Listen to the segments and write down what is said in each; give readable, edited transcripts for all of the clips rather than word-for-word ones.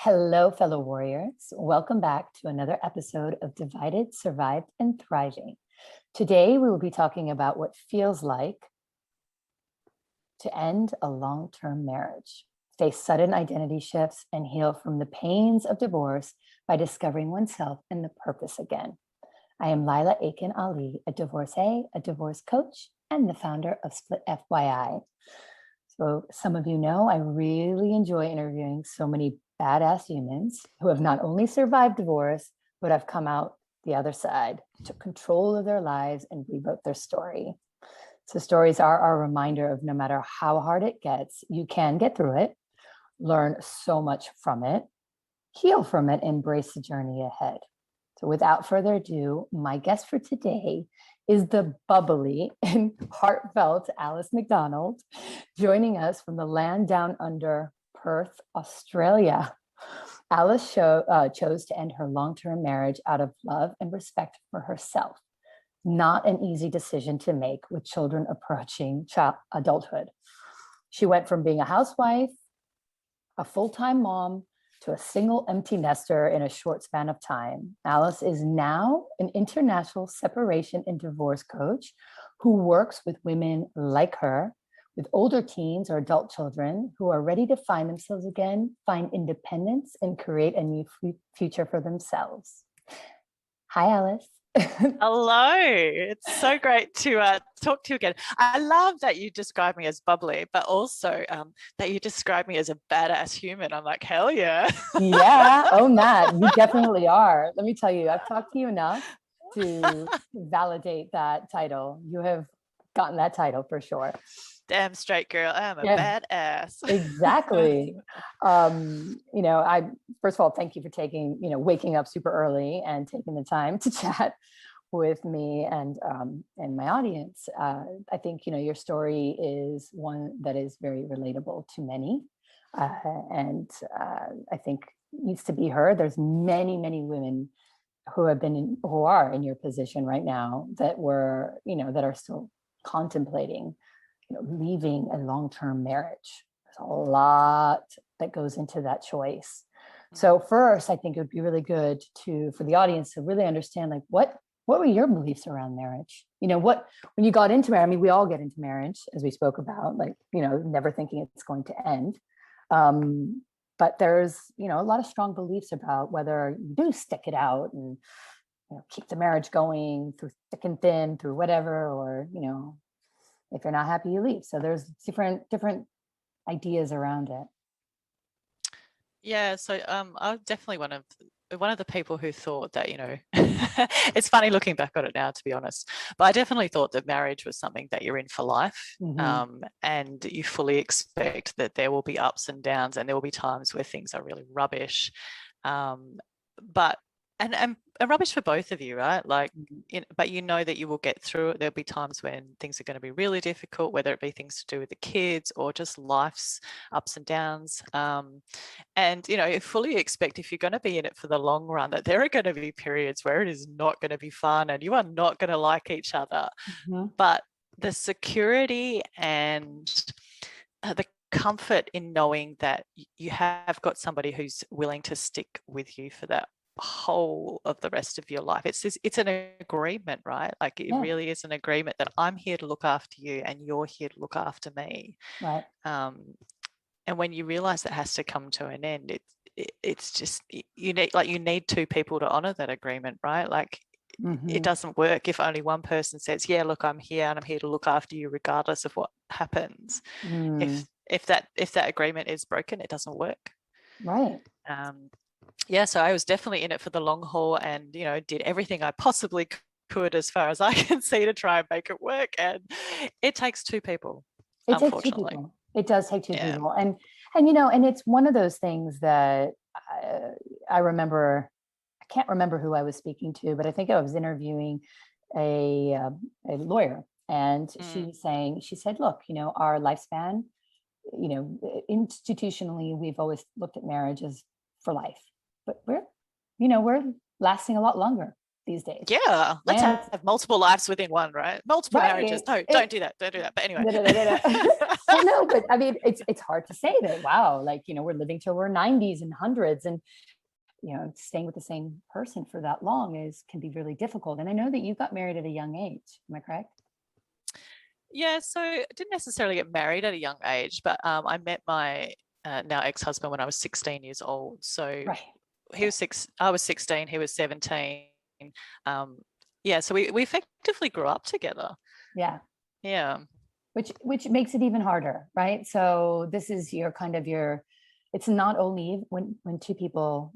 Hello, fellow warriors. Welcome back to another episode of Divided, Survived, and Thriving. Today, we will be talking about what feels like to end a long-term marriage, face sudden identity shifts, and heal from the pains of divorce by discovering oneself and the purpose again. I am Lila Aiken Ali, a divorcee, a divorce coach, and the founder of Split FYI. So some of you know I really enjoy interviewing so many badass humans who have not only survived divorce, but have come out the other side, took control of their lives and rewrote their story. So stories are our reminder of no matter how hard it gets, you can get through it, learn so much from it, heal from it, embrace the journey ahead. So without further ado, my guest for today is the bubbly and heartfelt Alice Mcdonald, joining us from the land down under, Perth, Australia. Alice chose to end her long-term marriage out of love and respect for herself. Not an easy decision to make with children approaching adulthood. She went from being a housewife, a full-time mom, to a single empty nester in a short span of time. Alice is now an international separation and divorce coach who works with women like her, with older teens or adult children who are ready to find themselves again, find independence, and create a new future for themselves. Hi, Alice. Hello. It's so great to talk to you again. I love that you describe me as bubbly, but also that you describe me as a badass human. I'm like, hell yeah. Yeah, own that. You definitely are. Let me tell you, I've talked to you enough to validate that title. You have gotten that title for sure. Damn straight, girl. I'm a badass. Exactly. I first of all, thank you for waking up super early and taking the time to chat with me and my audience. I think your story is one that is very relatable to many, and I think needs to be heard. There's many women who are in your position right now that are still contemplating leaving a long-term marriage. There's a lot that goes into that choice. So first, I think it would be really good for the audience to really understand, like, what were your beliefs around marriage? When you got into marriage, I mean, we all get into marriage, as we spoke about, like, never thinking it's going to end. But there's, a lot of strong beliefs about whether you do stick it out and, keep the marriage going through thick and thin, through whatever, or, if you're not happy, you leave. So there's different ideas around it. Yeah, so I'm definitely one of the people who thought that, it's funny looking back on it now, to be honest, but I definitely thought that marriage was something that you're in for life. And you fully expect that there will be ups and downs, and there will be times where things are really rubbish. But and rubbish for both of you, right? Like, but that you will get through it. There'll be times when things are going to be really difficult, whether it be things to do with the kids or just life's ups and downs. And you fully expect, if you're going to be in it for the long run, that there are going to be periods where it is not going to be fun and you are not going to like each other. But the security and the comfort in knowing that you have got somebody who's willing to stick with you for that whole of the rest of your life. It's an agreement, right? Like, it really is an agreement that I'm here to look after you and you're here to look after me. Right. And when you realize that has to come to an end, it's just, you need two people to honor that agreement, right? Like, it doesn't work if only one person says, yeah, look, I'm here and I'm here to look after you regardless of what happens. If that agreement is broken, it doesn't work. Right. Yeah, so I was definitely in it for the long haul and, did everything I possibly could as far as I can see to try and make it work. And it takes two people, unfortunately. It does take two people. And it's one of those things that I remember, I can't remember who I was speaking to, but I think I was interviewing a lawyer, and she said, look, our lifespan, institutionally, we've always looked at marriage as for life. But we're lasting a lot longer these days. Yeah, let's And have multiple lives within one, right? Multiple marriages. No, don't do that. Don't do that. But anyway. Well, no, but I mean, it's hard to say that, wow, like, we're living till we're 90s and hundreds, and staying with the same person for that long can be really difficult. And I know that you got married at a young age. Am I correct? Yeah, so I didn't necessarily get married at a young age, but I met my now ex-husband when I was 16 years old. So Right. I was 16, he was 17. Yeah, so we effectively grew up together. Yeah. Yeah. Which makes it even harder, right? So this is it's not only when two people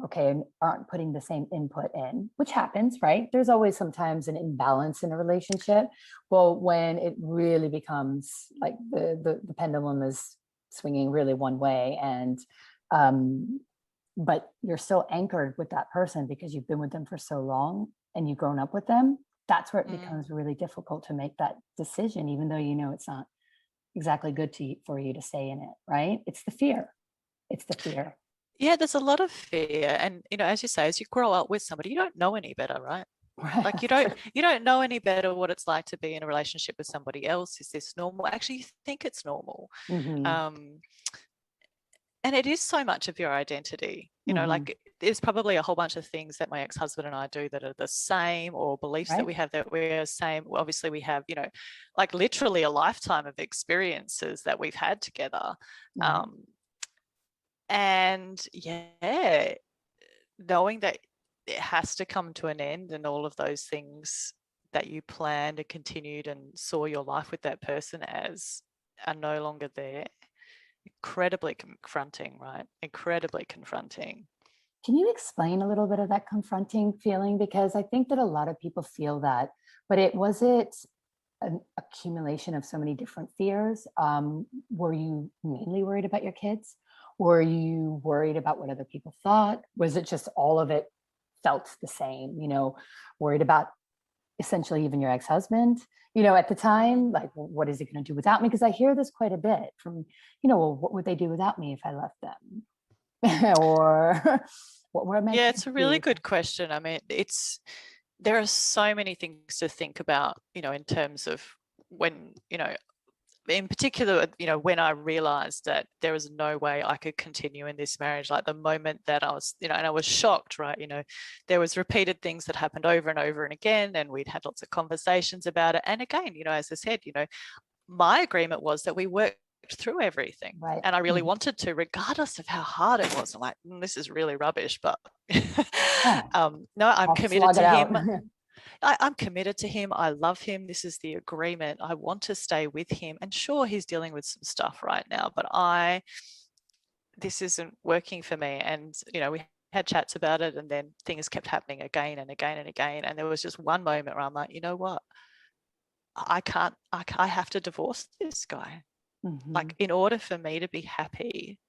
aren't putting the same input in, which happens, right? There's always sometimes an imbalance in a relationship. Well, when it really becomes like the pendulum is swinging really one way, and but you're still anchored with that person because you've been with them for so long and you've grown up with them, that's where it becomes really difficult to make that decision, even though it's not exactly good for you to stay in it, right? It's the fear. Yeah, there's a lot of fear. And, as you say, as you grow up with somebody, you don't know any better, right? Like you don't know any better what it's like to be in a relationship with somebody else. Is this normal? Actually, you think it's normal. And it is so much of your identity, like there's probably a whole bunch of things that my ex-husband and I do that are the same, or beliefs that we have that we're the same. Obviously we have, like literally a lifetime of experiences that we've had together. And yeah, knowing that it has to come to an end, and all of those things that you planned and continued and saw your life with that person as are no longer there. Incredibly confronting, right? Incredibly confronting. Can you explain a little bit of that confronting feeling? Because I think that a lot of people feel that, but was it an accumulation of so many different fears? Were you mainly worried about your kids? Were you worried about what other people thought? Was it just all of it felt the same? Worried about essentially even your ex-husband, at the time, like, well, what is he going to do without me? Because I hear this quite a bit from, well, what would they do without me if I left them? Or what were my it's a really good question. I mean, there are so many things to think about, in terms of when, in particular, when I realized that there was no way I could continue in this marriage, like the moment that I was, and I was shocked, right? There was repeated things that happened over and over and again, and we'd had lots of conversations about it. And again, as I said, my agreement was that we worked through everything. Right. And I really wanted to, regardless of how hard it was. I'm like, this is really rubbish, but no, I'm committed to him. I'm committed to him. I love him. This is the agreement. I want to stay with him. And sure, he's dealing with some stuff right now, but this isn't working for me. And, we had chats about it, and then things kept happening again and again and again. And there was just one moment where I'm like, you know what? I have to divorce this guy. Like, in order for me to be happy,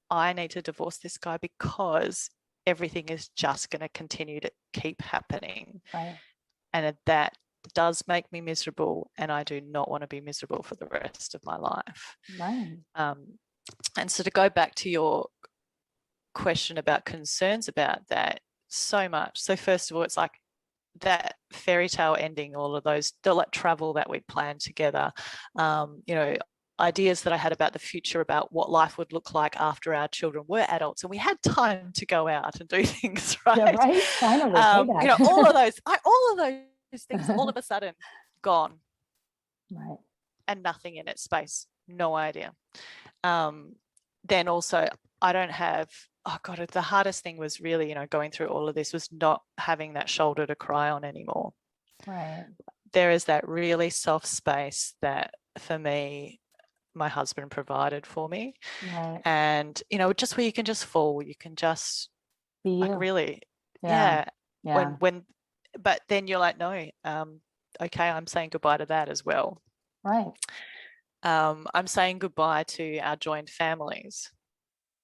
I need to divorce this guy, because everything is just going to continue to keep happening. Right. And that does make me miserable, and I do not want to be miserable for the rest of my life. Right. And so to go back to your question about concerns about that, so much. So first of all, it's like that fairy tale ending, all of those, the like travel that we'd planned together, ideas that I had about the future, about what life would look like after our children were adults and we had time to go out and do things, right? Yeah, right. Finally, all of those things all of a sudden gone. Right. And nothing in its space. No idea. Then also, I don't have, oh God, the hardest thing was really, going through all of this was not having that shoulder to cry on anymore. Right. There is that really soft space that, for me, my husband provided for me. Right. And, just where you can just fall, you can just be like you. really, yeah. But then you're like, no, okay, I'm saying goodbye to that as well. Right. I'm saying goodbye to our joined families.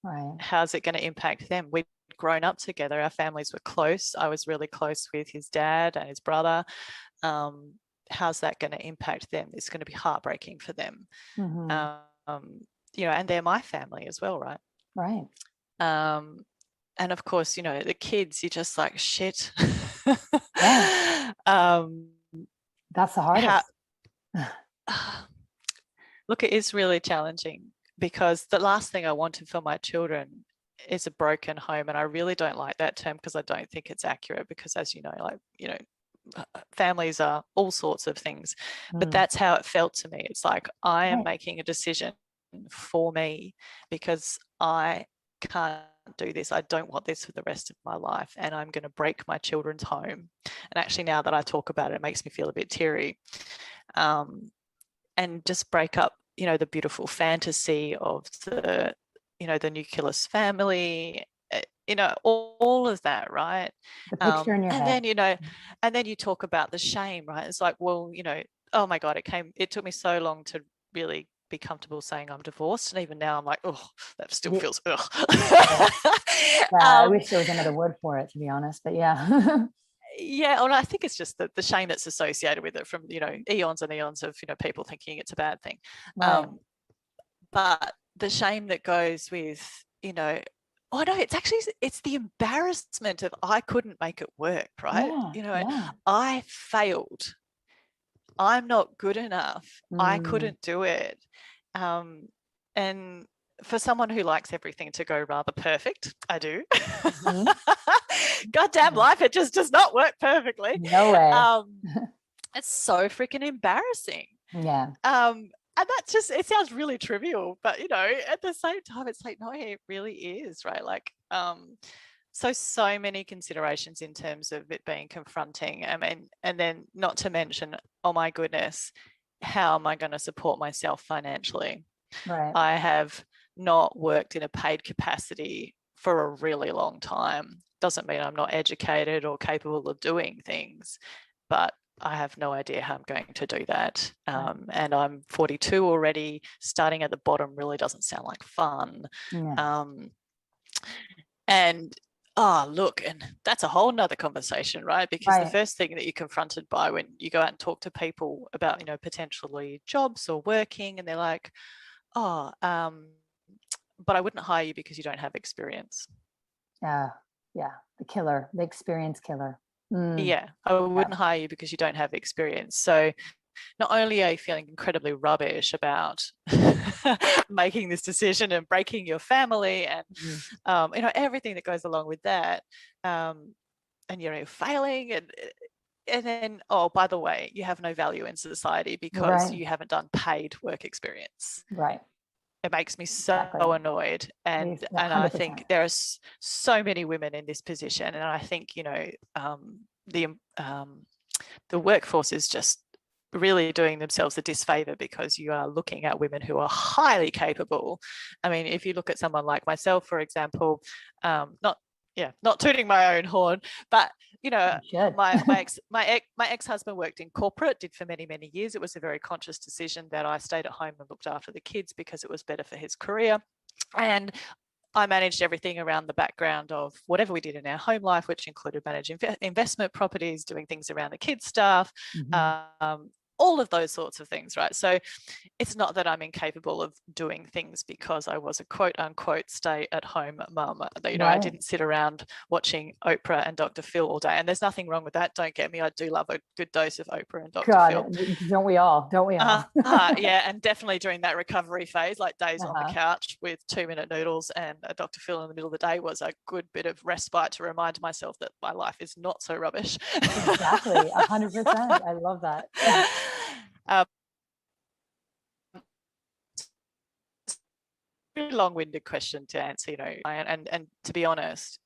Right. How's it going to impact them? We'd grown up together. Our families were close. I was really close with his dad and his brother. How's that going to impact them? It's going to be heartbreaking for them. And they're my family as well, right? Right. and of course, you know, the kids, you're just like, shit. Yeah, um, that's the how, hardest. look, it is really challenging because the last thing I wanted for my children is a broken home. And I really don't like that term because I don't think it's accurate because, as you know, like, you know, families are all sorts of things, but that's how it felt to me. It's like I am making a decision for me because I can't do this. I don't want this for the rest of my life, and I'm going to break my children's home. And actually, now that I talk about it, it makes me feel a bit teary. And just break up, you know, the beautiful fantasy of the, you know, the nucleus family, you know, all of that, right? The picture in your and head. then, you know, and then you talk about the shame, right? It's like, well, you know, oh my God, it took me so long to really be comfortable saying I'm divorced. And even now I'm like, oh, that still feels, ugh. I wish there was another word for it, to be honest, but yeah. Yeah, well, I think it's just the shame that's associated with it from, you know, eons and eons of, you know, people thinking it's a bad thing. Right. But the shame that goes with, you know, oh no, it's the embarrassment of I couldn't make it work, right? Yeah, You know, yeah. I failed. I'm not good enough. I couldn't do it. And for someone who likes everything to go rather perfect, I do. Goddamn life, it just does not work perfectly. No way. It's so freaking embarrassing. Yeah. And that's just, it sounds really trivial, but you know, at the same time, it's like, no, it really is, right? Like, so many considerations in terms of it being confronting. I mean, and then not to mention, oh my goodness, how am I going to support myself financially? Right. I have not worked in a paid capacity for a really long time. Doesn't mean I'm not educated or capable of doing things, but I have no idea how I'm going to do that. And I'm 42 already. Starting at the bottom really doesn't sound like fun. Yeah. And look, and that's a whole nother conversation, right? Because the first thing that you're confronted by when you go out and talk to people about, you know, potentially jobs or working, and they're like, oh, but I wouldn't hire you because you don't have experience. Yeah. The experience killer. Yeah, I wouldn't hire you because you don't have experience. So not only are you feeling incredibly rubbish about making this decision and breaking your family and you know, everything that goes along with that, and you're failing, and then, oh, by the way, you have no value in society because you haven't done paid work experience. Right. It makes me so annoyed. And I think there are so many women in this position. And I think, you know, the workforce is just really doing themselves a disfavor because you are looking at women who are highly capable. I mean, if you look at someone like myself, for example, not tooting my own horn, but you know, my ex-husband worked in corporate, did for many years. It was a very conscious decision that I stayed at home and looked after the kids because it was better for his career. And I managed everything around the background of whatever we did in our home life, which included managing investment properties, doing things around the kids' stuff, all of those sorts of things, right? So it's not that I'm incapable of doing things because I was a quote unquote stay at home mum. You know, I didn't sit around watching Oprah and Dr. Phil all day. And there's nothing wrong with that. Don't get me. I do love a good dose of Oprah and Dr. Phil. Don't we all? Yeah. And definitely during that recovery phase, like days on the couch with 2-minute noodles and a Dr. Phil in the middle of the day was a good bit of respite to remind myself that my life is not so rubbish. Exactly. 100%. I love that. Long-winded question to answer, you know, and to be honest,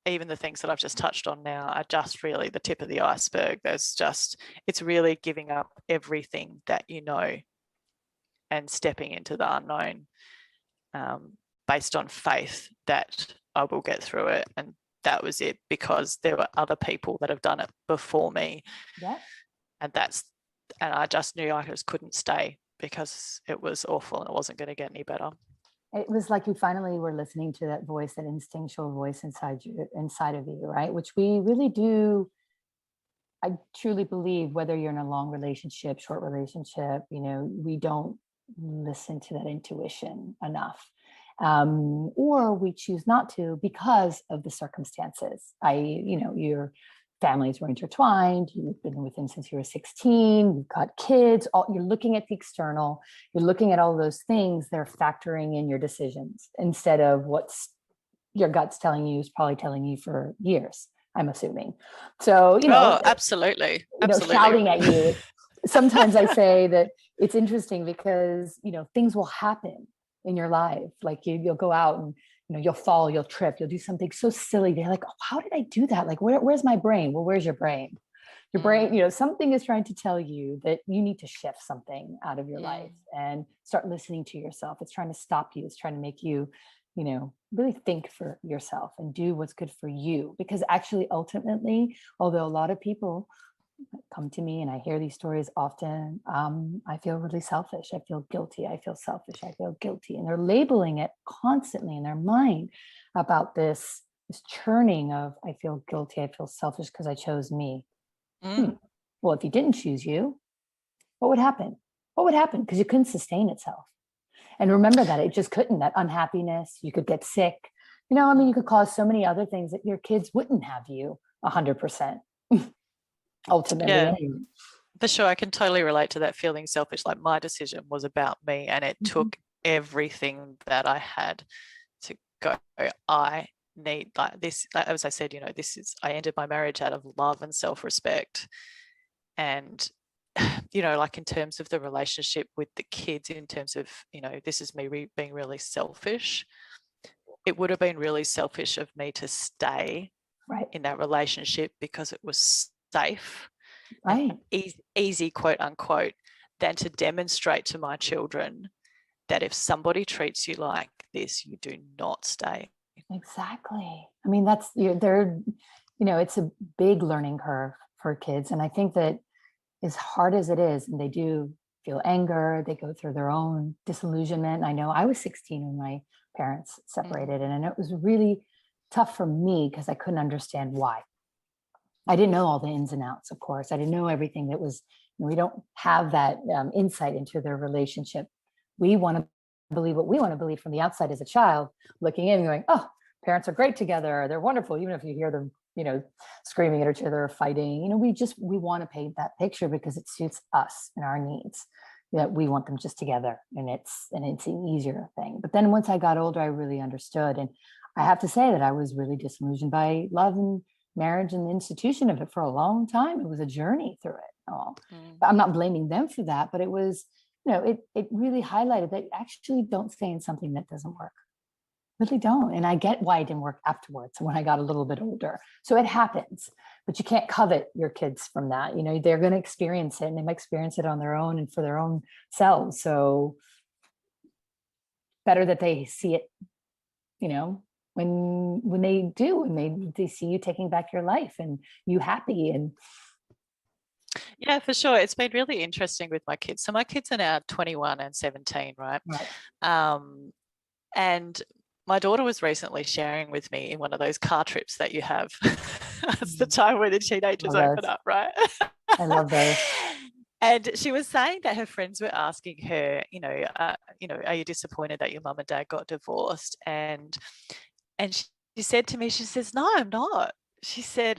even the things that I've just touched on now are just really the tip of the iceberg. It's really giving up everything that you know and stepping into the unknown, based on faith that I will get through it. And that was it, because there were other people that have done it before me. Yeah. And I just knew I just couldn't stay because it was awful and it wasn't going to get any better. It was like you finally were listening to that voice, that instinctual voice inside of you, right? Which we really do. I truly believe, whether you're in a long relationship, short relationship, you know, we don't listen to that intuition enough. or we choose not to because of the circumstances. Your families were intertwined, you've been with him since you were 16, you've got kids, you're looking at the external, you're looking at all those things, they're factoring in your decisions instead of what's your gut's telling you is probably telling you for years, I'm assuming. So, absolutely. Shouting at you. Sometimes I say that it's interesting because, things will happen in your life. Like you'll go out and, you'll fall, you'll trip, you'll do something so silly. They're like, oh, how did I do that? Like, where's my brain? Well, where's your brain? Your brain, something is trying to tell you that you need to shift something out of your life and start listening to yourself. It's trying to stop you. It's trying to make you, really think for yourself and do what's good for you. Because actually, ultimately, although a lot of people come to me and I hear these stories often, I feel really selfish. I feel guilty. I feel selfish. I feel guilty. And they're labeling it constantly in their mind about this churning of, I feel guilty. I feel selfish because I chose me. Well, if you didn't choose you, what would happen? What would happen? Because you couldn't sustain itself. And remember that it just couldn't, that unhappiness, you could get sick. You could cause so many other things that your kids wouldn't have you 100%. Ultimately. Yeah, for sure. I can totally relate to that feeling selfish. Like my decision was about me and it took everything that I had to go, I need like this. As I said, I ended my marriage out of love and self-respect. And, like in terms of the relationship with the kids, in terms of, this is me being really selfish. It would have been really selfish of me to stay in that relationship because it was safe, right, easy, quote unquote, than to demonstrate to my children that if somebody treats you like this, you do not stay. Exactly. I mean, it's a big learning curve for kids. And I think that as hard as it is, and they do feel anger, they go through their own disillusionment. I know I was 16 when my parents separated, and I know it was really tough for me because I couldn't understand why. I didn't know all the ins and outs, of course. I didn't know everything that was, we don't have that insight into their relationship. We want to believe what we want to believe from the outside as a child, looking in and going, oh, parents are great together. They're wonderful. Even if you hear them, screaming at each other or fighting, we want to paint that picture because it suits us and our needs, that we want them just together. And it's an easier thing. But then once I got older, I really understood. And I have to say that I was really disillusioned by love and marriage and the institution of it for a long time. It was a journey through it all. But I'm not blaming them for that, but it was, it really highlighted that you actually don't stay in something that doesn't work. Really don't. And I get why it didn't work afterwards when I got a little bit older. So it happens, but you can't covet your kids from that. They're going to experience it, and they might experience it on their own and for their own selves. So better that they see it, when they do, and they see you taking back your life and you happy. And yeah, for sure. It's been really interesting with my kids. So my kids are now 21 and 17, right? And my daughter was recently sharing with me in one of those car trips that you have. It's the time where the teenagers open up, right? I love those. And she was saying that her friends were asking her, are you disappointed that your mum and dad got divorced? And she said to me, she says, no, I'm not. She says,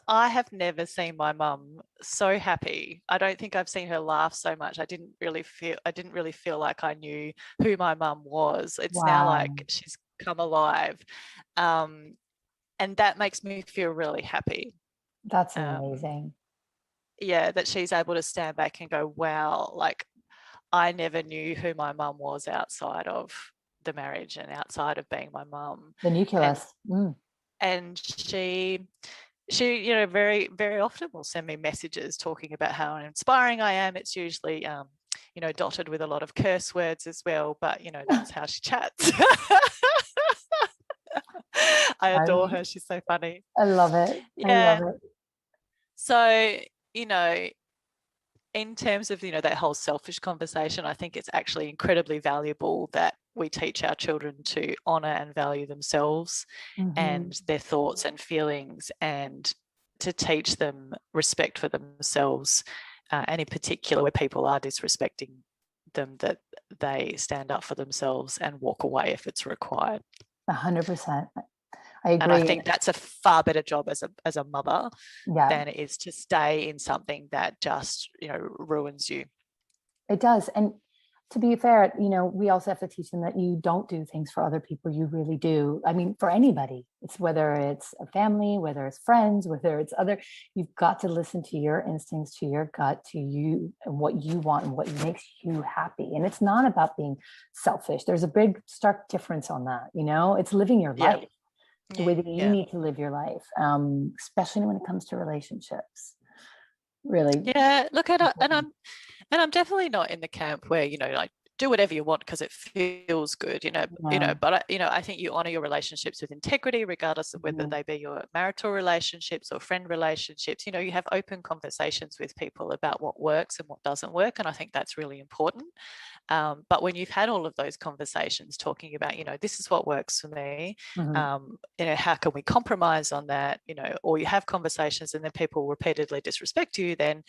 I have never seen my mum so happy. I don't think I've seen her laugh so much. I didn't really feel like I knew who my mum was. It's now like she's come alive. And that makes me feel really happy. That's amazing. Yeah, that she's able to stand back and go, wow, like I never knew who my mum was outside of the marriage and outside of being my mum. The nucleus. And she very, very often will send me messages talking about how inspiring I am. It's usually, dotted with a lot of curse words as well, but, that's how she chats. I adore her. She's so funny. I love it. Yeah. I love it. So, in terms of, that whole selfish conversation, I think it's actually incredibly valuable that we teach our children to honor and value themselves and their thoughts and feelings, and to teach them respect for themselves, and in particular where people are disrespecting them that they stand up for themselves and walk away if it's required. 100%. I agree. And I think that's a far better job as a mother Yeah, than it is to stay in something that just, ruins you. it does. And to be fair, we also have to teach them that you don't do things for other people. You really do. I mean, for anybody, it's whether it's a family, whether it's friends, whether it's other, you've got to listen to your instincts, to your gut, to you and what you want and what makes you happy. And it's not about being selfish. There's a big stark difference on that. It's living your life the way that you need to live your life, especially when it comes to relationships. Really. Yeah. Look at it, and I'm definitely not in the camp where, like, do whatever you want because it feels good, but I think you honor your relationships with integrity, regardless of whether they be your marital relationships or friend relationships. You have open conversations with people about what works and what doesn't work. And I think that's really important. But when you've had all of those conversations talking about, this is what works for me, how can we compromise on that, or you have conversations and then people repeatedly disrespect you, then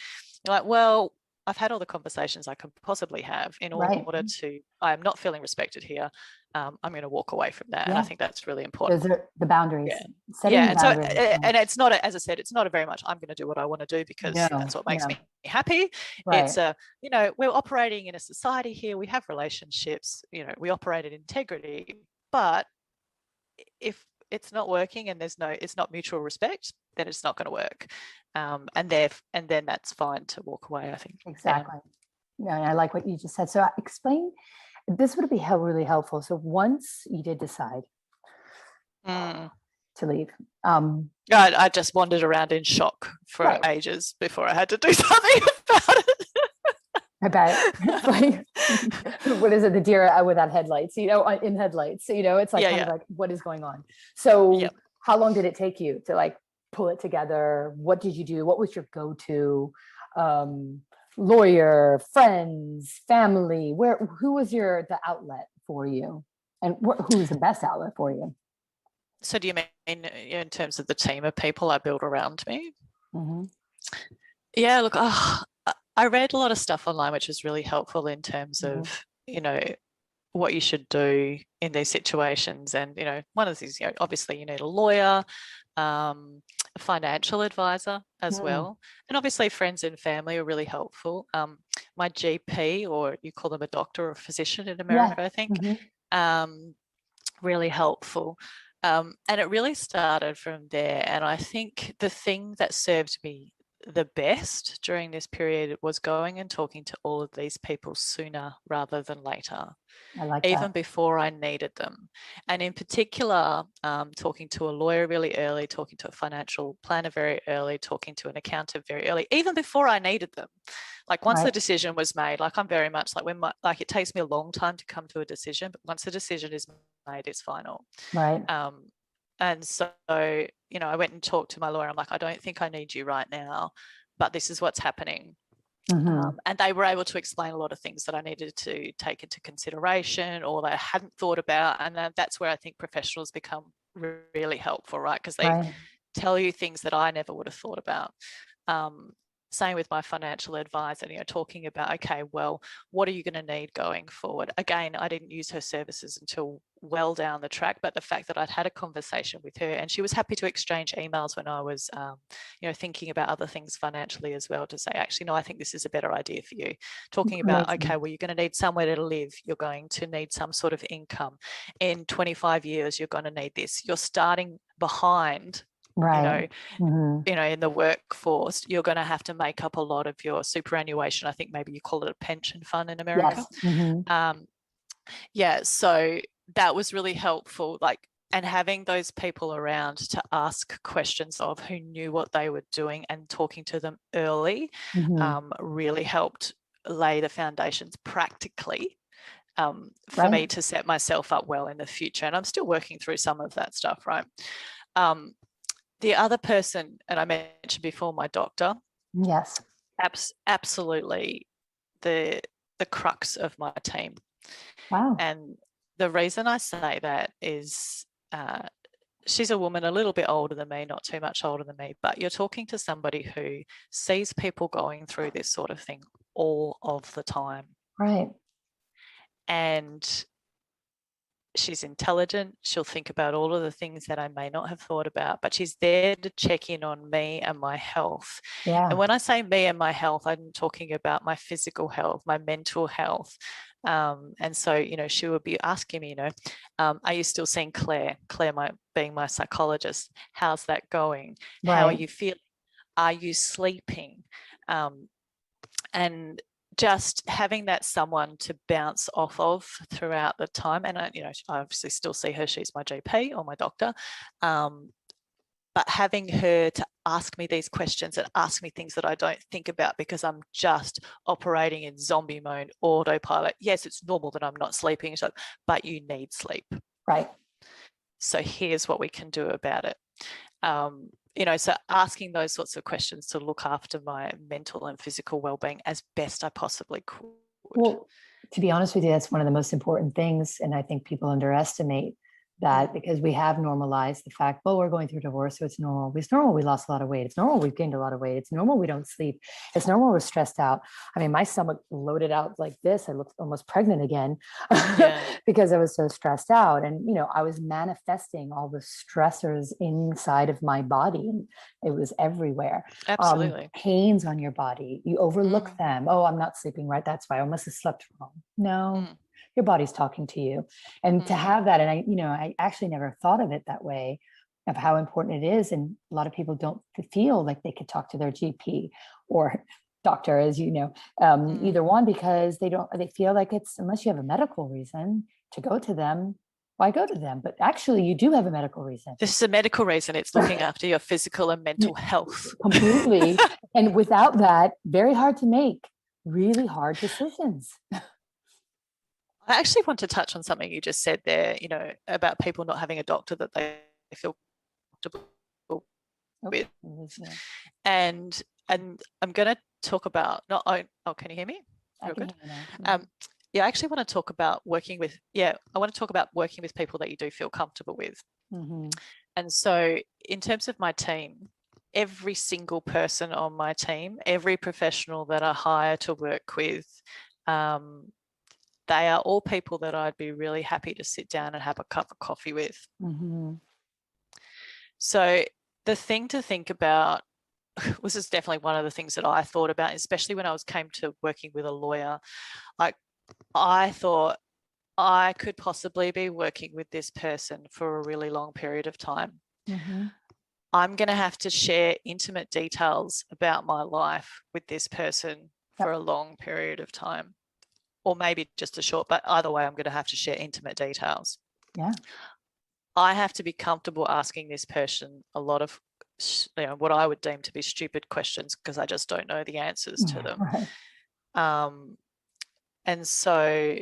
you're like, well, I've had all the conversations I can possibly have in order to, I'm not feeling respected here. I'm going to walk away from that. And I think that's really important. Those are the boundaries. Yeah. And boundaries. And it's not, as I said, it's not a very much, I'm going to do what I want to do because that's what makes me happy. Right. It's we're operating in a society here. We have relationships, we operate in integrity, but if it's not working and it's not mutual respect, then it's not going to work. And then that's fine to walk away, I think. Exactly. Yeah, I like what you just said. So explain, this would be really helpful. So once you did decide to leave, I just wandered around in shock for ages before I had to do something about it. I bet. It's like, what is it? The deer without headlights, in headlights, it's like, kind of like, what is going on? So how long did it take you to like pull it together? What did you do? What was your go-to lawyer, friends, family? Who was the outlet for you? And who was the best outlet for you? So do you mean in terms of the team of people I built around me? Mm-hmm. Yeah, look, I read a lot of stuff online, which was really helpful in terms of, what you should do in these situations. And, one of these, obviously you need a lawyer, a financial advisor as well. And obviously friends and family are really helpful. My GP, or you call them a doctor or a physician in America, I think, really helpful. And it really started from there. And I think the thing that served me the best during this period was going and talking to all of these people sooner rather than later. I like even that. before I needed them. And in particular, talking to a lawyer really early, talking to a financial planner very early, talking to an accountant very early, even before I needed them. Like once the decision was made, like I'm very much like it takes me a long time to come to a decision, but once the decision is made, it's final. Right. And so, I went and talked to my lawyer. I'm like, I don't think I need you right now, but this is what's happening. And they were able to explain a lot of things that I needed to take into consideration or that I hadn't thought about. And that's where I think professionals become really helpful, right? Because they tell you things that I never would have thought about. Same with my financial advisor, talking about, okay, well, what are you going to need going forward? Again, I didn't use her services until well down the track, but the fact that I'd had a conversation with her and she was happy to exchange emails when I was, thinking about other things financially as well, to say, actually, no, I think this is a better idea for you. Talking about, okay, well, you're going to need somewhere to live. You're going to need some sort of income. In 25 years, you're going to need this. You're starting behind. In the workforce, you're going to have to make up a lot of your superannuation. I think maybe you call it a pension fund in America. Yes. So that was really helpful. And having those people around to ask questions of who knew what they were doing and talking to them early really helped lay the foundations practically for me to set myself up well in the future. And I'm still working through some of that stuff, right? The other person, and I mentioned before, my doctor. Yes. Absolutely the crux of my team. Wow. And the reason I say that is she's a woman a little bit older than me, not too much older than me, but you're talking to somebody who sees people going through this sort of thing all of the time. Right. and she's intelligent. She'll think about all of the things that I may not have thought about, but she's there to check in on me and my health. Yeah. And when I say me and my health, I'm talking about my physical health, my mental health. And so, she would be asking me, are you still seeing Claire? Claire being my psychologist. How's that going? Right. How are you feeling? Are you sleeping? And just having that someone to bounce off of throughout the time. And I obviously still see her, she's my GP or my doctor. But having her to ask me these questions and ask me things that I don't think about because I'm just operating in zombie mode, autopilot. Yes, it's normal that I'm not sleeping, but you need sleep. Right. So here's what we can do about it. So asking those sorts of questions to look after my mental and physical well-being as best I possibly could. Well, to be honest with you, that's one of the most important things. And I think people underestimate that because we have normalized the fact, well, we're going through divorce, so it's normal. It's normal we lost a lot of weight. It's normal we've gained a lot of weight. It's normal we don't sleep. It's normal we're stressed out. I mean, my stomach loaded out like this. I looked almost pregnant again because I was so stressed out. And, I was manifesting all the stressors inside of my body. And it was everywhere. Absolutely. Pains on your body. You overlook them. Oh, I'm not sleeping right. That's why I must have slept wrong. No. Your body's talking to you. And to have that, and I actually never thought of it that way, of how important it is. And a lot of people don't feel like they could talk to their GP or doctor, as either one, because they feel like it's, unless you have a medical reason to go to them, why go to them? But actually you do have a medical reason. This is a medical reason. It's looking after your physical and mental health. Completely. And without that, very hard to make really hard decisions. I actually want to touch on something you just said there, about people not having a doctor that they feel comfortable with. And I'm going to talk about, can you hear me? Real good. I actually want to talk about working with people that you do feel comfortable with. And so in terms of my team, every single person on my team, every professional that I hire to work with, they are all people that I'd be really happy to sit down and have a cup of coffee with. So the thing to think about, this is definitely one of the things that I thought about, especially when I came to working with a lawyer. Like, I thought I could possibly be working with this person for a really long period of time. I'm going to have to share intimate details about my life with this person for a long period of time. Or maybe just a short, but either way, I'm going to have to share intimate details. Yeah. I have to be comfortable asking this person a lot of, what I would deem to be stupid questions because I just don't know the answers to them. Right. And so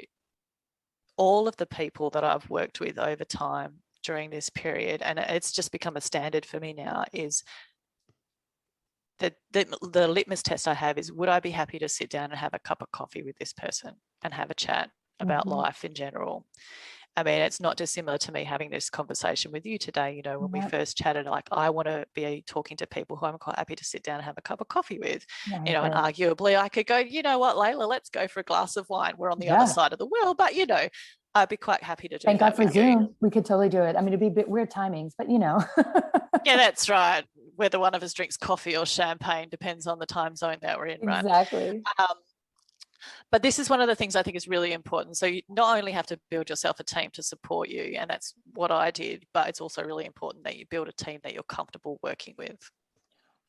all of the people that I've worked with over time during this period, and it's just become a standard for me now, is the litmus test I have is, would I be happy to sit down and have a cup of coffee with this person and have a chat about life in general? I mean, it's not dissimilar to me having this conversation with you today. When we first chatted, like, I want to be talking to people who I'm quite happy to sit down and have a cup of coffee with, and arguably I could go, you know what, Layla, let's go for a glass of wine. We're on the other side of the world, but, I'd be quite happy to do Thank that. God for Zoom. We could totally do it. I mean, it'd be a bit weird timings, but Yeah, that's right. Whether one of us drinks coffee or champagne depends on the time zone that we're in, right? Exactly. But this is one of the things I think is really important. So you not only have to build yourself a team to support you, and that's what I did, but it's also really important that you build a team that you're comfortable working with.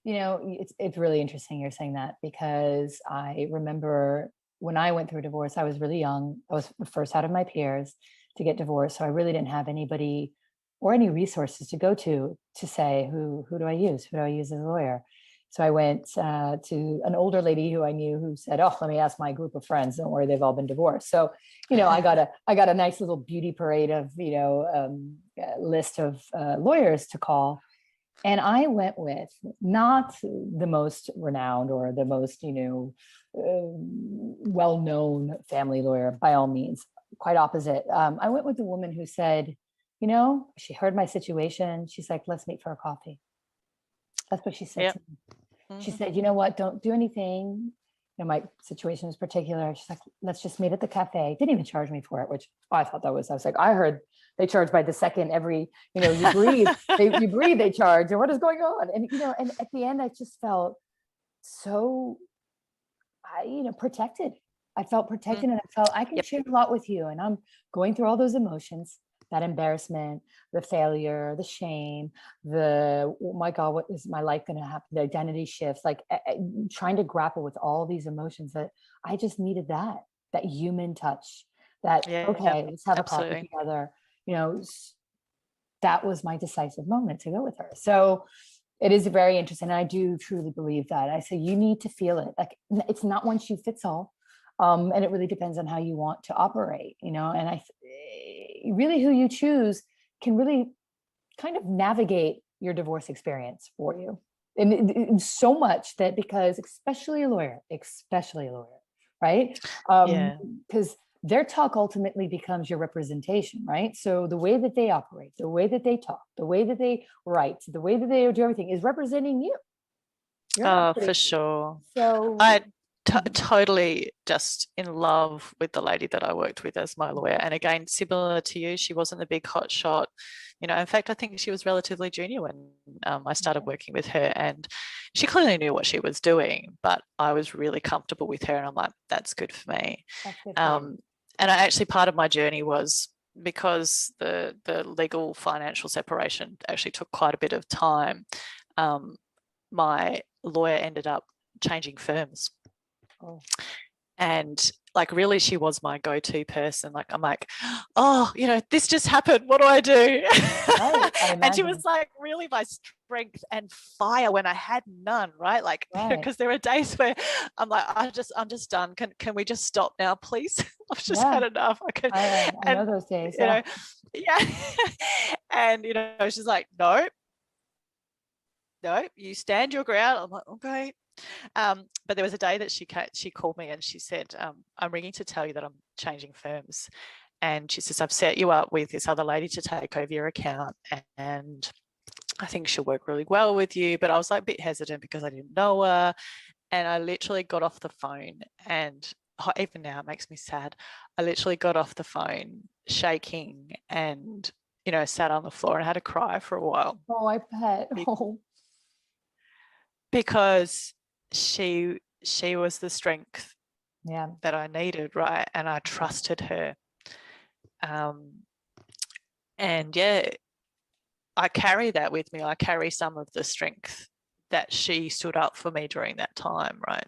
It's really interesting you're saying that, because I remember when I went through a divorce, I was really young. I was the first out of my peers to get divorced. So I really didn't have anybody or any resources to go to say, who do I use? Who do I use as a lawyer? So I went to an older lady who I knew, who said, oh, let me ask my group of friends. Don't worry, they've all been divorced. So, I got a nice little beauty parade of, list of lawyers to call. And I went with not the most renowned or the most, well-known family lawyer, by all means, quite opposite. I went with a woman who said, she heard my situation. She's like, let's meet for a coffee. That's what she said to me. She said, you know what, don't do anything. my situation was particular. She's like, let's just meet at the cafe. Didn't even charge me for it, which I thought that was, I was like, I heard they charge by the second every, you breathe, you breathe, they charge. And what is going on? And, and at the end, I just felt so, protected. I felt protected and I felt I can share a lot with you. And I'm going through all those emotions, that embarrassment, the failure, the shame, oh my God, what is my life going to happen? The identity shifts, like trying to grapple with all these emotions that I just needed that human touch, okay, let's have a coffee together. That was my decisive moment to go with her. So it is very interesting. And I do truly believe that. I say you need to feel it. Like it's not one shoe fits all. And it really depends on how you want to operate, and really who you choose can really kind of navigate your divorce experience for you. And so much that because especially a lawyer, right? Because their talk ultimately becomes your representation, right? So the way that they operate, the way that they talk, the way that they write, the way that they do everything is representing you. For sure. So I totally just in love with the lady that I worked with as my lawyer. And again, similar to you, she wasn't the big hot shot. In fact, I think she was relatively junior when I started working with her, and she clearly knew what she was doing, but I was really comfortable with her, and I'm like, that's good for me. And actually part of my journey was because the legal financial separation actually took quite a bit of time. My lawyer ended up changing firms. And like really she was my go-to person. Like I'm like, oh, this just happened, what do I do? Right, and she was like really my strength and fire when I had none, right? Like because there are days where I'm like, I'm just done, can we just stop now please? I've just had enough. I know those days. And she's like, no, you stand your ground. I'm like, okay. But there was a day that she called me and she said, I'm ringing to tell you that I'm changing firms. And she says, I've set you up with this other lady to take over your account, and I think she'll work really well with you. But I was like a bit hesitant because I didn't know her. And I literally got off the phone, and even now it makes me sad. I literally got off the phone shaking and, sat on the floor and had a cry for a while. Oh, I bet. Because she was the strength that I needed, right? And I trusted her. And I carry that with me. I carry some of the strength that she stood up for me during that time, right?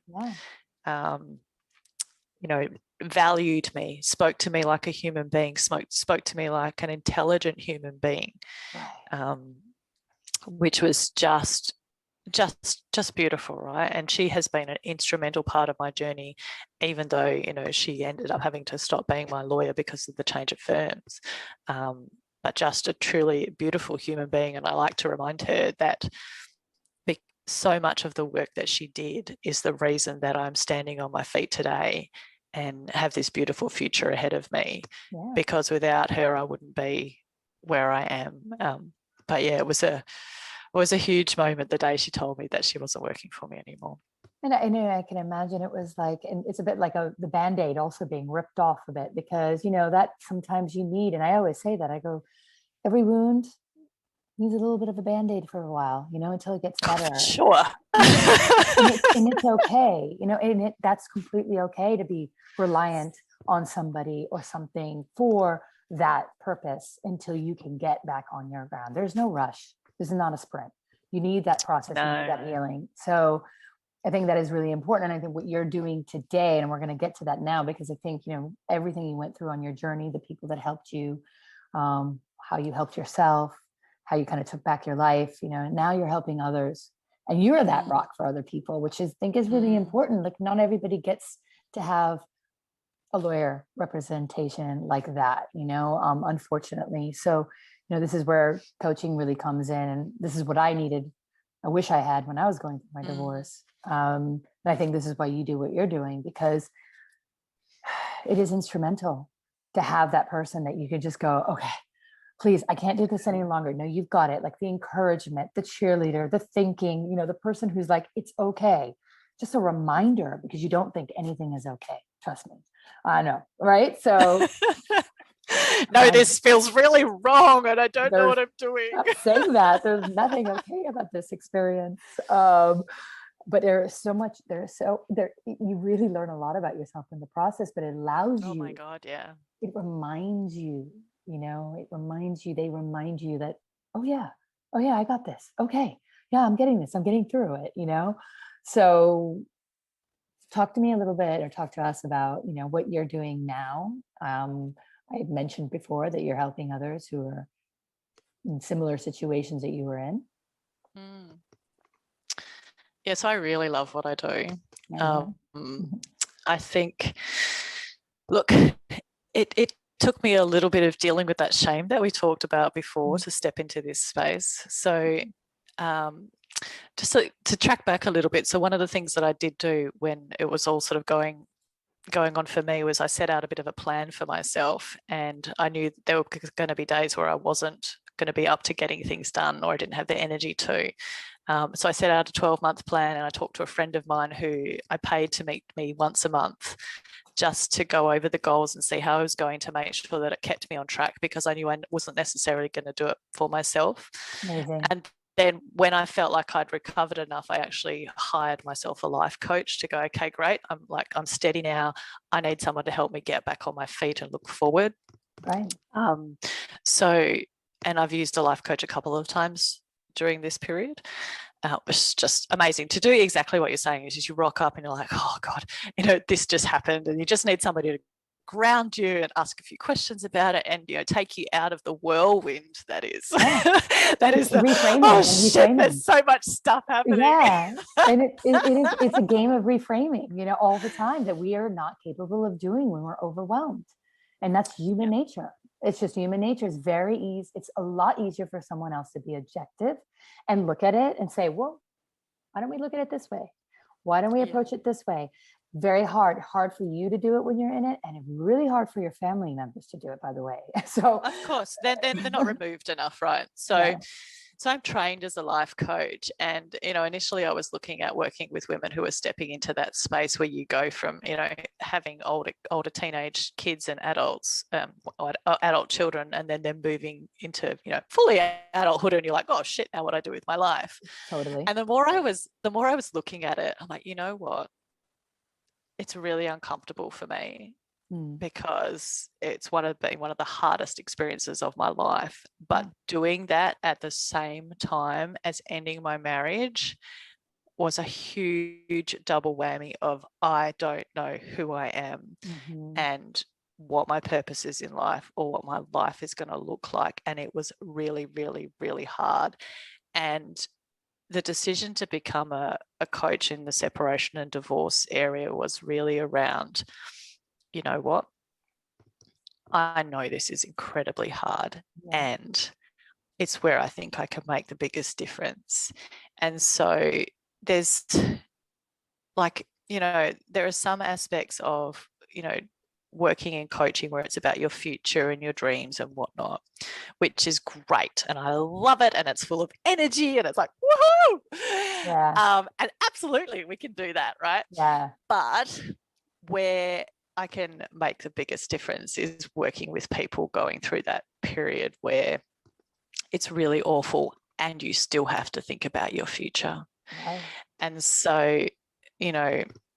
Valued me, spoke to me like a human being, spoke to me like an intelligent human being, which was just beautiful, right? And she has been an instrumental part of my journey, even though she ended up having to stop being my lawyer because of the change of firms, but just a truly beautiful human being. And I like to remind her that so much of the work that she did is the reason that I'm standing on my feet today and have this beautiful future ahead of me, because without her I wouldn't be where I am. But it was a huge moment the day she told me that she wasn't working for me anymore. And I can imagine it was like, and it's a bit like the Band-Aid also being ripped off a bit, because, that sometimes you need, and I always say that, I go, every wound needs a little bit of a Band-Aid for a while, until it gets better. Sure. and it's okay, and that's completely okay to be reliant on somebody or something for that purpose until you can get back on your ground. There's no rush. This is not a sprint. You need that process, you need that healing. So I think that is really important. And I think what you're doing today, and we're going to get to that now, because I think, everything you went through on your journey, the people that helped you, how you helped yourself, how you kind of took back your life, now you're helping others, and you're that rock for other people, which I think is really important. Like not everybody gets to have a lawyer representation like that, unfortunately. So, this is where coaching really comes in, and this is what I needed. I wish I had when I was going through my divorce. And I think this is why you do what you're doing, because it is instrumental to have that person that you could just go, okay, please, I can't do this any longer. No, you've got it. Like the encouragement, the cheerleader, the thinking, the person who's like, it's okay. just a reminder, because you don't think anything is okay. Trust me. I know, right? So no, this feels really wrong and I don't know what I'm doing. I'm saying that there's nothing okay about this experience. But you really learn a lot about yourself in the process, but it allows you. Oh my God, yeah. It reminds you, they remind you that, oh yeah, I got this. Okay. Yeah, I'm getting this. I'm getting through it. So talk to me a little bit, or talk to us about, what you're doing now. I had mentioned before that you're helping others who are in similar situations that you were in. Mm. Yes, I really love what I do. I think, look, it took me a little bit of dealing with that shame that we talked about before to step into this space. So just to track back a little bit. So one of the things that I did do when it was all sort of going on for me was I set out a bit of a plan for myself, and I knew there were going to be days where I wasn't going to be up to getting things done, or I didn't have the energy to. So I set out a 12-month plan, and I talked to a friend of mine who I paid to meet me once a month just to go over the goals and see how I was going to make sure that it kept me on track, because I knew I wasn't necessarily going to do it for myself. Amazing. And then when I felt like I'd recovered enough, I actually hired myself a life coach to go, okay, great. I'm steady now. I need someone to help me get back on my feet and look forward. Right. And I've used a life coach a couple of times during this period. It's just amazing to do exactly what you're saying. Is you rock up and you're like, oh God, this just happened, and you just need somebody to ground you and ask a few questions about it, and take you out of the whirlwind that is. That is the reframing. Oh shit! There's so much stuff happening. Yeah, and it's a game of reframing. All the time, that we are not capable of doing when we're overwhelmed, and that's human nature. It's just human nature. It's very easy. It's a lot easier for someone else to be objective and look at it and say, well, why don't we look at it this way? Why don't we approach it this way? Very hard for you to do it when you're in it, and really hard for your family members to do it, by the way. So of course, they're not removed enough, right? So So I'm trained as a life coach, and initially I was looking at working with women who are stepping into that space where you go from having older teenage kids and adults, adult children, and then they're moving into fully adulthood, and you're like, oh shit, now what do I do with my life? Totally. And the more I was looking at it, I'm like, you know what? It's really uncomfortable for me. Because it's one of the hardest experiences of my life. But doing that at the same time as ending my marriage was a huge double whammy of I don't know who I am and what my purpose is in life, or what my life is going to look like. And it was really, really, really hard. And the decision to become a coach in the separation and divorce area was really around, you know what? I know this is incredibly hard, and it's where I think I can make the biggest difference. And so there's there are some aspects of, working in coaching where it's about your future and your dreams and whatnot, which is great. And I love it. And it's full of energy, and it's like, woohoo! Yeah. And absolutely we can do that, right? Yeah. But where I can make the biggest difference is working with people going through that period where it's really awful and you still have to think about your future. Right. And so,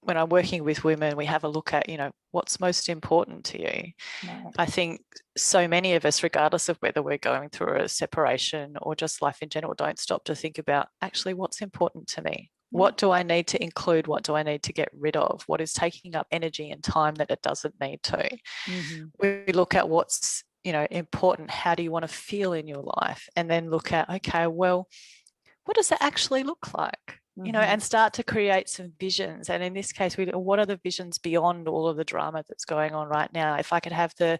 when I'm working with women, we have a look at, what's most important to you. Right. I think so many of us, regardless of whether we're going through a separation or just life in general, don't stop to think about actually what's important to me. What do I need to include? What do I need to get rid of? What is taking up energy and time that it doesn't need to? We look at what's, important. How do you want to feel in your life? And then look at, okay, well, what does it actually look like? And start to create some visions. And in this case, what are the visions beyond all of the drama that's going on right now? If I could have the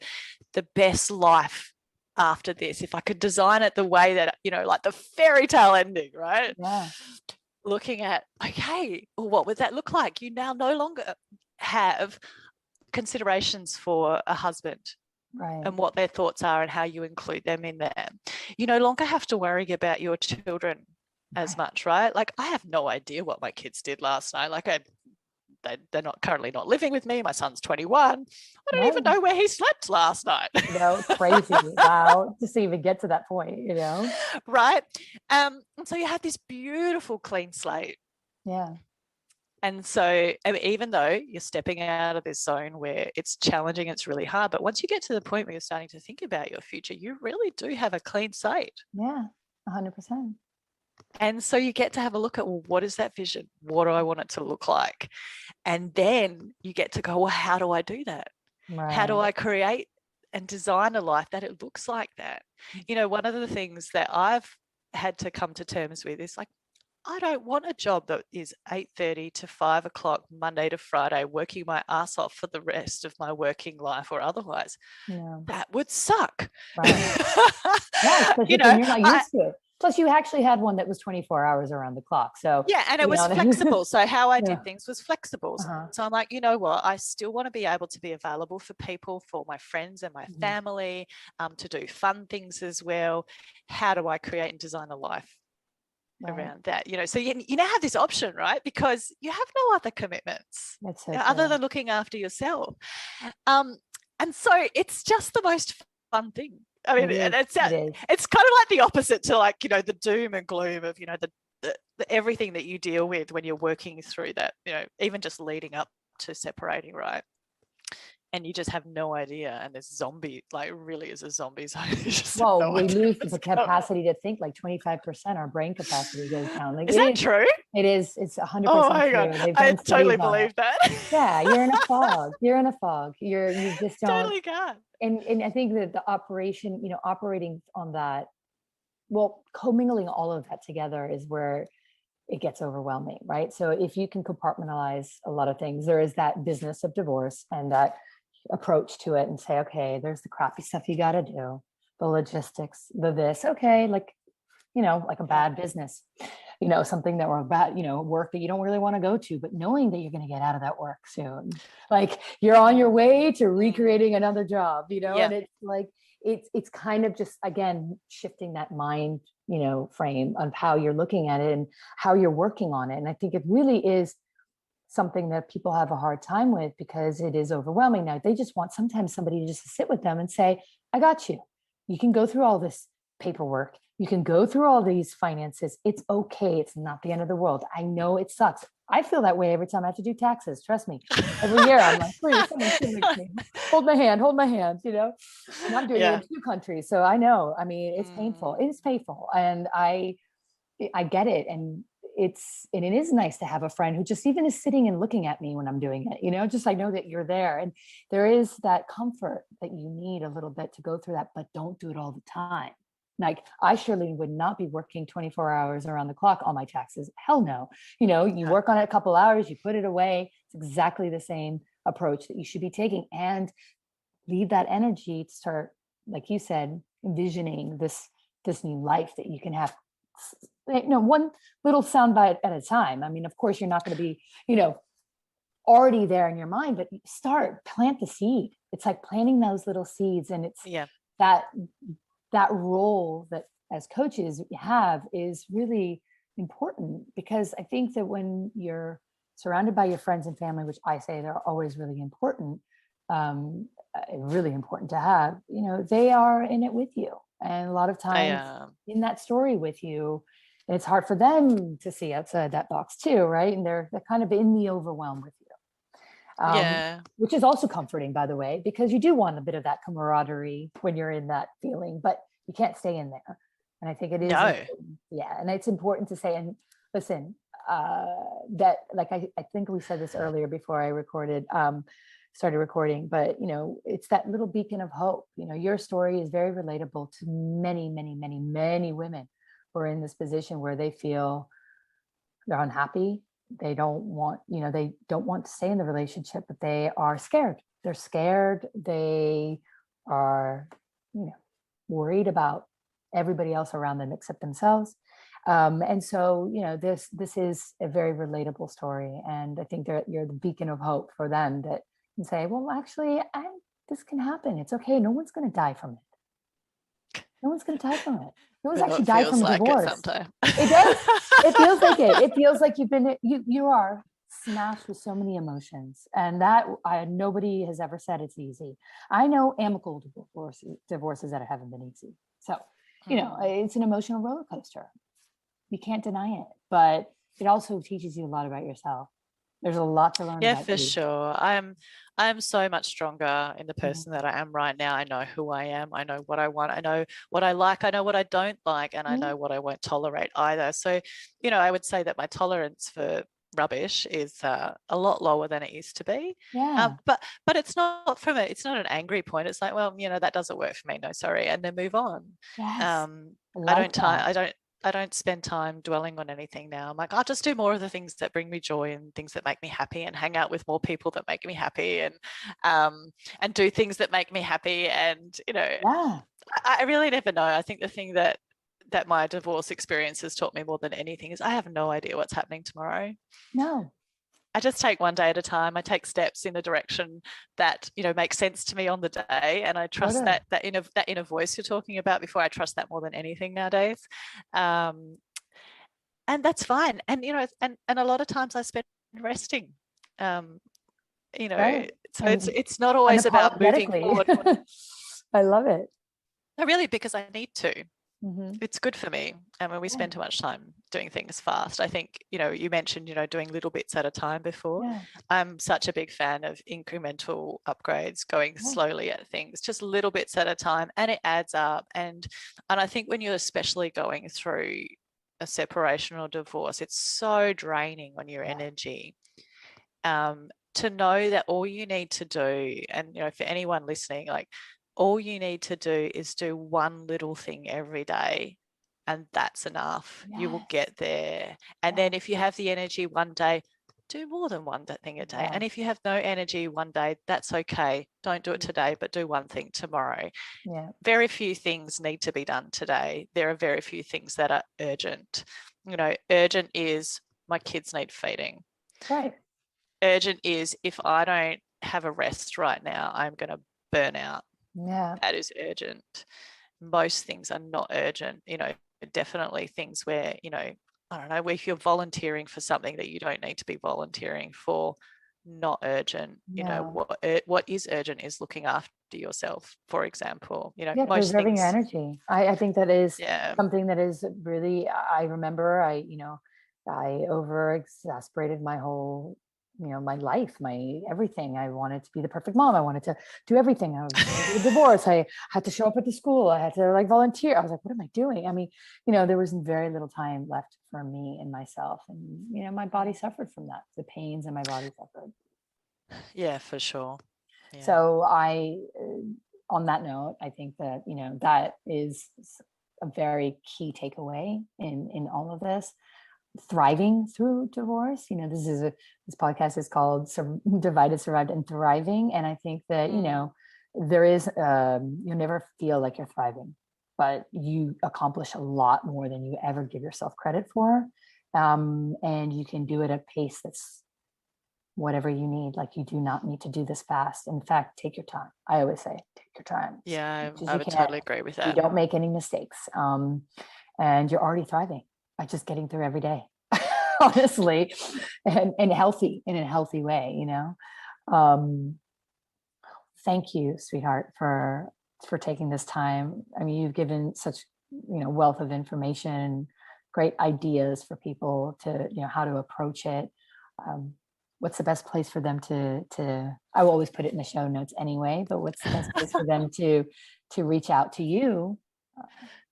best life after this, if I could design it the way that, like the fairy tale ending, right? Yeah. Looking at, okay, well, what would that look like? You now no longer have considerations for a husband, right, and what their thoughts are and how you include them in there. You no longer have to worry about your children as much, right? Like I have no idea what my kids did last night. Like they're not currently not living with me. My son's 21. I don't even Right. know where he slept last night. Crazy. Wow. Just to even get to that point. Right. And so you have this beautiful clean slate. Yeah. And so I mean, even though you're stepping out of this zone where it's challenging, it's really hard, but once you get to the point where you're starting to think about your future, you really do have a clean slate. Yeah. 100%. And so you get to have a look at, well, what is that vision? What do I want it to look like? And then you get to go, well, how do I do that? Right. How do I create and design a life that it looks like that? One of the things that I've had to come to terms with is like, I don't want a job that is 8:30 to 5 o'clock, Monday to Friday, working my ass off for the rest of my working life or otherwise. Yeah. That would suck. Right. Yeah, especially when you're not used to it. Plus, you actually had one that was 24 hours around the clock. So yeah, and it was flexible. So how I did Yeah. things was flexible. So I'm like, you know what? I still want to be able to be available for people, for my friends and my family, to do fun things as well. How do I create and design a life around that? So you now have this option, right? Because you have no other commitments That's so other true. than looking after yourself. And so it's just the most fun thing. I mean, it's kind of like the opposite to like, the doom and gloom of, the everything that you deal with when you're working through that, even just leading up to separating, right? And you just have no idea. And this zombie, like, really is a zombie zone. Well, we lose the capacity to think, like 25%, our brain capacity goes down. Like, is that true? It is. It's 100% oh my true. God. I totally believe that. Yeah, you're in a fog. You just don't. Totally can't. And I think that the operation, operating on that, well, commingling all of that together is where it gets overwhelming, right? So if you can compartmentalize a lot of things, there is that business of divorce and that approach to it and say, okay, there's the crappy stuff you got to do, the logistics, the this, okay, like a bad business, something that we're about, work that you don't really want to go to, but knowing that you're going to get out of that work soon, like you're on your way to recreating another job, and it's like, it's kind of just, again, shifting that mind, frame of how you're looking at it and how you're working on it. And I think it really is something that people have a hard time with because it is overwhelming. Now, they just want sometimes somebody to just sit with them and say, I got you. You can go through all this paperwork. You can go through all these finances. It's okay. It's not the end of the world. I know it sucks. I feel that way every time I have to do taxes. Trust me. Every year I'm like, please, someone me. Hold my hand. And I'm doing it in 2 countries. So I know, I mean, it's painful. It is painful. And I get it. And it is nice to have a friend who just even is sitting and looking at me when I'm doing it, just I know that you're there. And there is that comfort that you need a little bit to go through that, but don't do it all the time. Like, I surely would not be working 24 hours around the clock on my taxes. Hell no. You work on it a couple hours, you put it away. It's exactly the same approach that you should be taking, and leave that energy to start, like you said, envisioning this new life that you can have, one little soundbite at a time. I mean, of course, you're not going to be, already there in your mind, but plant the seed. It's like planting those little seeds. And it's that role that as coaches have is really important, because I think that when surrounded by your friends and family, which I say they're always really important to have, they are in it with you. And a lot of times in that story with you, it's hard for them to see outside that box too, right? And they're kind of in the overwhelm with you. Which is also comforting, by the way, because you do want a bit of that camaraderie when you're in that feeling, but you can't stay in there. And I think it is, and it's important to say, and listen, that, like, I think we said this earlier before I started recording, but it's that little beacon of hope. Your story is very relatable to many, many, many, many women who are in this position where they feel they're unhappy. They don't want to stay in the relationship, but they are scared. They're scared. They are, worried about everybody else around them except themselves. And so, this is a very relatable story. And I think that you're the beacon of hope for them, that can say, well, actually, this can happen. It's okay. No one's going to die from it. No one's going to die from it. No one's Well, actually it died feels from a like it divorce. sometimes. It does. It feels like it. It feels like you are smashed with so many emotions, and that nobody has ever said it's easy. I know amicable divorces that haven't been easy. So, it's an emotional roller coaster. You can't deny it, but it also teaches you a lot about yourself. There's a lot to learn Yeah, about for you. sure. I'm so much stronger in the Mhm. person that I am right now. I know who I am. I know what I want. I know what I like. I know what I don't like, and I know what I won't tolerate either. So, I would say that my tolerance for rubbish is a lot lower than it used to be. Yeah. But it's not it's not an angry point. It's like, well, that doesn't work for me. No, sorry, and then move on. Yes. I Like don't time. that. I don't spend time dwelling on anything now. I'm like, I'll just do more of the things that bring me joy and things that make me happy, and hang out with more people that make me happy, and do things that make me happy. And Yeah. I really never know. I think the thing that my divorce experience has taught me more than anything is I have no idea what's happening tomorrow. No. I just take one day at a time. I take steps in a direction that makes sense to me on the day, and I trust Totally. that inner voice you're talking about before. I trust that more than anything nowadays, and that's fine. And and a lot of times I spend resting. Um, Right. so And it's not always about moving unapologetically. forward. I love it. No, really, because I need to. Mm-hmm. It's good for me. And when we Yeah. spend too much time doing things fast, I think, you mentioned, doing little bits at a time before. Yeah. I'm such a big fan of incremental upgrades, going Yeah. slowly at things, just little bits at a time, and it adds up. And I think when you're especially going through a separation or divorce, it's so draining on your energy. To know that all you need to do, and for anyone listening, like, all you need to do is do one little thing every day, and that's enough. You will Yes. get there. And then Yes. if you have the energy one day, do more than one thing a day. Yeah. And if you have no energy one day, that's okay. Don't do it today, but do one thing tomorrow. Yeah. Very few things need to be done today. There are very few things that are urgent. Urgent is my kids need feeding. Right. Urgent is if I don't have a rest right now, I'm going to burn out. Yeah. That is urgent. Most things are not urgent. Definitely things where, I don't know, if you're volunteering for something that you don't need to be volunteering for, not urgent. No. What is urgent is looking after yourself, for example. Yeah, Most preserving your things. energy. I think that is Yeah. something that is really, I remember I over exasperated my whole, my life, my everything. I wanted to be the perfect mom. I wanted to do everything. I was going through a divorce. I had to show up at the school. I had to volunteer. I was like, what am I doing? I mean, there was very little time left for me and myself. And, my body suffered from that. The pains in my body suffered. Yeah, for sure. Yeah. So on that note, I think that, that is a very key takeaway in all of this. Thriving through divorce. This podcast is called Divided, Survived, and Thriving. And I think that, there is, you'll never feel like you're thriving, but you accomplish a lot more than you ever give yourself credit for. And you can do it at a pace that's whatever you need. Like, you do not need to do this fast. In fact, take your time. I always say, take your time. Yeah, I would totally agree with that. You don't make any mistakes. And you're already thriving by just getting through every day, honestly, and in a healthy way, Thank you, sweetheart, for taking this time. I mean, you've given such, wealth of information, great ideas for people to, how to approach it. What's the best place for them to I will always put it in the show notes anyway, but what's the best place for them to reach out to you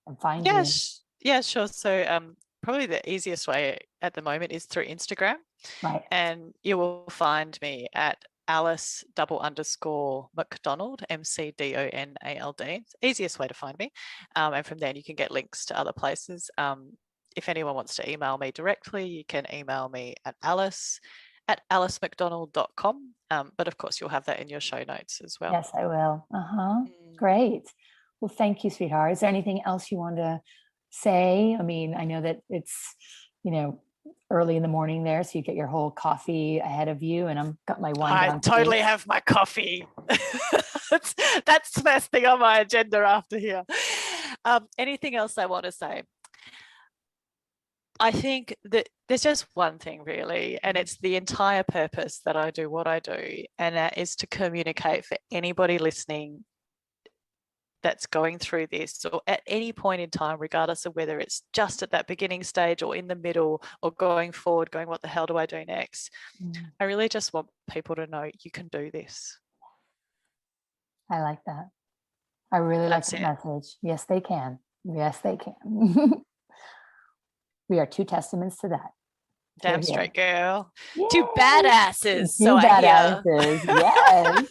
and find you? Yeah, sure. So probably the easiest way at the moment is through Instagram. Right. And you will find me at Alice_Mcdonald, McDonald. It's the easiest way to find me. And from there you can get links to other places. If anyone wants to email me directly, you can email me at alicemcdonald.com. But of course, you'll have that in your show notes as well. Yes, I will. Great. Well, thank you, sweetheart. Is there anything else you want to say? I mean, I know that it's, early in the morning there, so you get your whole coffee ahead of you, and I'm got my wine down. I totally have my coffee. That's the best thing on my agenda after here. Anything else I want to say? I think that there's just one thing really, and it's the entire purpose that I do what I do, and that is to communicate for anybody listening that's going through this or at any point in time, regardless of whether it's just at that beginning stage or in the middle or going forward, going, what the hell do I do next? I really just want people to know you can do this. I like that. I really like That's that it. message. Yes, they can. Yes, they can. We are two testaments to that. Hear, Damn hear. straight, girl. Two Yay! badasses. So Two I hear. badasses. Yes.